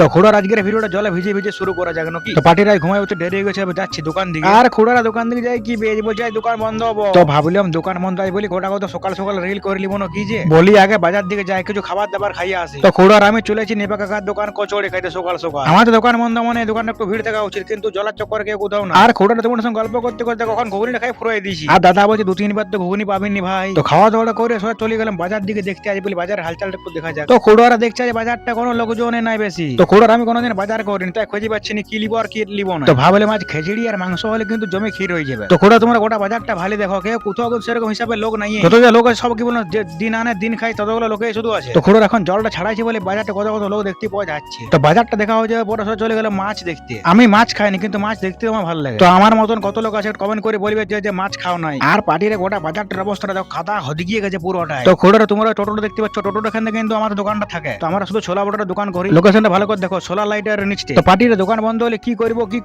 তো খুড়ার আজকের ভিডিওটা জলে ভিজে ভিজে শুরু করা যাক নাকি। তো পার্টিরা ঘুমায় উঠে দেরি হয়ে গেছে, এবার যাচ্ছি দোকান দিকে। আর খুড়ারা দোকান দিকে যাই কি বেজ বলছে দোকান বন্ধ হবো। তো ভাবলাম দোকান বন্ধ আছে বলি গোটা কথা সকাল সকাল রিল করে লিব না কি যে বলি আগে বাজার দিকে যাই কিছু খাবার দাবার খাইয়ে আসি। তো খুড়ার আমি চলেছি নেপা কাকার দোকান কচড়ি খাইতে সকাল সকাল। আমাদের দোকান বন্ধ মানে দোকানে একটু ভিড় থাকা উচিত, কিন্তু জলার চক্কর কেউ কোথাও না। আর খুড়াটা তোমার সঙ্গে গল্প করতে করতে কখন ঘুগনিটা খাই ফুরাই দিয়েছি। আর দাদা বলছে 2-3 বার তো ঘুগনি পাবেননি ভাই। তো খাওয়া দাওয়া করে সবাই চলে গেলাম বাজার দিকে দেখতে আজ বলি বাজারের হালচালটা একটু দেখা যাক। তো খুড়ারা দেখছে যে বাজারটা কোনো লোকজনে নাই বেশি। তো খুড়ার আমি কোনোদিন বাজার করিনি তাই খুঁজে পাচ্ছি না কি লিব আর কি লিব না। তো ভাবলাম আজ খিচুড়ি আর মাংস হলে কিন্তু জমে ক্ষীর হয়ে যাবে। তো খুড়া তোমরা গোটা বাজারটা ভালো দেখো, কেউ কোথাও সেরকম হিসাবে লোক নাই। যত যে লোক আছে সব কি বলো দিন আনে দিন খাই ততগুলো লোকে শুধু আছে। তো খুড়ার এখন জলটা ছাড়াইছে বলে বাজারটা কত কত লোক দেখতে পাওয়া যাচ্ছে। তো বাজারটা দেখা হয়ে যাবে পরে চলে গেল মাছ দেখতে। আমি মাছ খাইনি কিন্তু মাছ দেখতে আমার ভালো লাগে। তো আমার মতন কত লোক আছে কমেন্ট করে বলবে যে মাছ খাও নাই। আর পার্টির গোটা বাজারটার অবস্থাটা দেখো খাতা হদিয়ে গেছে পুরোটাই। তো খুড়ারা তোমরা টোটোটা দেখতে পাচ্ছ, টোটোটা এখান থেকে কিন্তু আমাদের দোকানটা থাকে। তো আমরা শুধু ছোলা বটার দোকান করি। লোকেশনটা ভালো করে দেখো, সোলার লাইটের নিচে। তো পার্টির দোকান বন্ধ হলে কি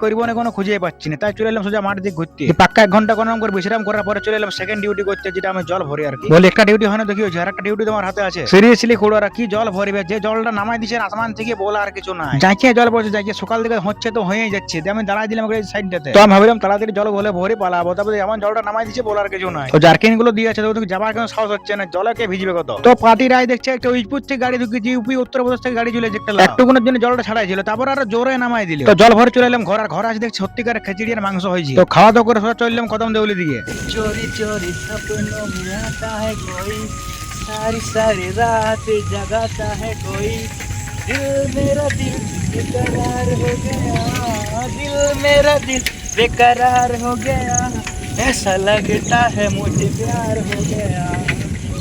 করবো না কোনো খুঁজে পাচ্ছি না, তাই চলে এলাম সোজা মাঠ দিকে ঘুরতে। পাক্কা 1 ঘন্টা কোনো করে বিশ্রাম করার পরে চলে এলাম সেকেন্ড ডিউটি করতে, যেটা আমি জল ভরি আর কি। বলে একটা ডিউটি হয় না দেখি আর একটা ডিউটি তোমার হাতে আছে। সিরিয়াসলি খুড়ারা কি জল ভরবে, যে জলটা নামাই দিচ্ছে আসমান থেকে বলা আর কিছু নাই। যাইকে জল পড়ছে যাইকে সকাল থেকে হচ্ছে তো হয়েই যাচ্ছে। আমি দাঁড়াই দিলাম সাইডটাতে। তো আমি ভাবলাম তাড়াতাড়ি জল বলে ভরে পালাবো, তারপরে এমন জলটা নামাই দিচ্ছে বলার কিছু নাই। তো জার্কিন গুলো দিয়েছে তো যাবার কোনো সাহস হচ্ছে না, জলে কে ভিজবে কত। তো পার্টির আয় দেখছে একটা উইজপুর থেকে গাড়ি ঢুকেছি, ইউপি উত্তরপ্রদেশ থেকে গাড়ি চলে একটা একটুকুনের জন্য জলটা ছাড়াই ছিল, তারপর আরো জোরে নামাই দিল। তো জল ভরে চলে এলাম ঘর, আর ঘর আছে দেখছি সত্যিকার খিচুড়ি আর মাংস হয়েছে। তো খাওয়া দাওয়া করে চলে এলাম কদম দেউলি দিকে। चोरी चोरी सपनों में आता है कोई, सारी सारी रात जगाता है कोई, दिल मेरा दिल बेकरार हो गया, दिल मेरा दिल बेकरार हो गया, ऐसा लगता है मुझे प्यार हो गया,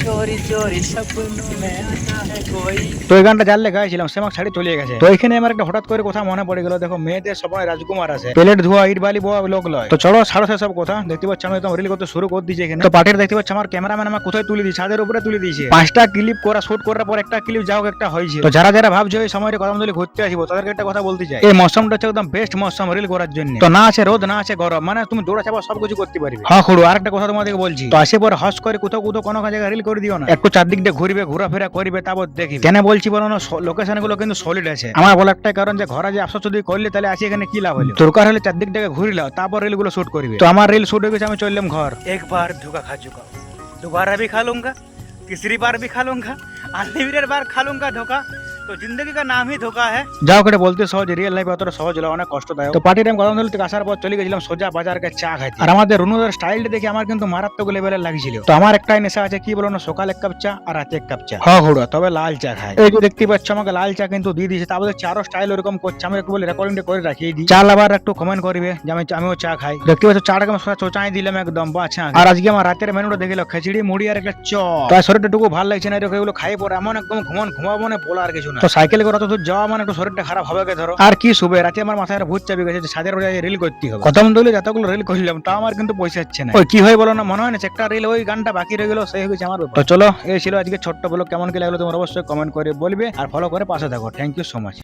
चोरी चोरी सपनों में आता है कोई। তো এই গানটা যার লেখা ছিলাম সে আমাকে ছাড়ি চলে গেছে। তো এখানে আমার একটা হঠাৎ করে কথা মনে পড়ে গেল, দেখো মেয়েদের সময় রাজকুমার আছে, প্লেট ধোয়া ইট বালি বোয়া লোক লয়। তো চলো ছাড়ো সব কথা, দেখতে পাচ্ছি আমি একদম রিল করতে শুরু করে দিয়েছি এখানে। তো পার্টির দেখতে পাচ্ছি আমার ক্যামেরাম্যান আমার কোথায় তুলে দিয়েছে, ছাদের উপরে তুলে দিয়েছে। 5টা ক্লিপ করা শুট করার পর একটা ক্লিপ যাও একটা হয়েছে। তো যারা যারা ভাবছো এই সময়টা কদম তলি ঘুরতে আসবো তাদেরকে একটা কথা বলতে চাই, এই মৌসুমটা হচ্ছে একদম বেস্ট মৌসুম রিল করার জন্য। তো না আছে রোদ না আছে গরম, মানে তুমি দৌড়া চাপা সবকিছু করতে পারবে। হ্যাঁ খুড়ো আরেকটা কথা তোমাদেরকে বলছি, তো আসে পরে হস করে কোথাও কোথাও কোনো জায়গায় রিল করে দিও না, একটু চারদিক দিয়ে ঘুরবে ঘোরাফেরা করবে তারপর দেখি। কেন বলছি বলো না, লোকেশন গুলো কিন্তু সলিড আছে। আমার বলা একটাই কারণ যে ঘরে যে আফসোস যদি করলে তাহলে আসি এখানে কি লাভ হলো। দরকার হলে চারদিক থেকে ঘুরিলাও তারপর রিল গুলো শুট করবে। তো আমার রিল শুট হয়ে গেছে, আমি চললাম ঘর। एक बार धोखा खा चुका हूँ, दोबारा भी खा लूंगा, तीसरी बार भी खा लूंगा, अनलिमिटेड बार खा लूंगा धोखा। तो जिंदगी का नाम ही धोखा है। যাও করে বলতে সহজ, রিয়েল লাইফে অতটা সহজ হলো অনেক কষ্টদায়ক। তো পার্টি টাইম কদমতলী থেকে আসার পর চলে গেছিলাম সোজা বাজারকে চা খাইতে। আর আমাদের রুনুদের স্টাইলটা দেখে আমার কিন্তু মারাত্মক লেভেলের লাগছিল। তো আমার একটাই নেশা আছে, কি বলো না, সকাল 1 কাপ চা আর রাতে 1 কাপ চা। হ্যাঁ ঘুরো তবে লাল চা খাই। এই যে দেখতে পাচ্ছ আমাকে লাল চা কিন্তু দিয়ে দিয়েছে, তারপরে চারো স্টাইল ওরকম করছে। আমি একটু বলে রেকর্ডিংটা করে রাখিয়ে দিই, চা লাভার একটু কমেন্ট করবে যে আমিও চা খাই। দেখতে পাচ্ছ চাটাকে আমি সোজা চোচাই দিলাম একদম বাছা। আর আজকে আমার রাতের মেনুটা দেখিল খিচুড়ি মুড়ি আর একটা চপ। তাই শরীরটা টুকু ভালো লাগছে না, এগুলো খাই পরে এমন একদম ঘুমাবো না বলার কিছু না। তো সাইকেল করে তো যাওয়া মানে একটু শরীরটা খারাপ হবে ধরো। আর কি শুবে রাতে আমার মাথায় ভূত চাপি গেছে যে ছাদের উপরে রিল করতে হবে। কদম দলে যতগুলো রিল করলাম তা আমার কিন্তু পয়সা হচ্ছে না। ওই কি হয় বলো না, মনে হয় না একটা রিল ওই গানটা বাকি রয়ে গেল, সেই হয়েছে আমার। তো চলো এই ছিল আজকে ছোট্ট ব্লগ, কেমন কি লাগলো তোমার অবশ্যই কমেন্ট করে বলবে আর ফলো করে পাশে থাকো। Thank you so much.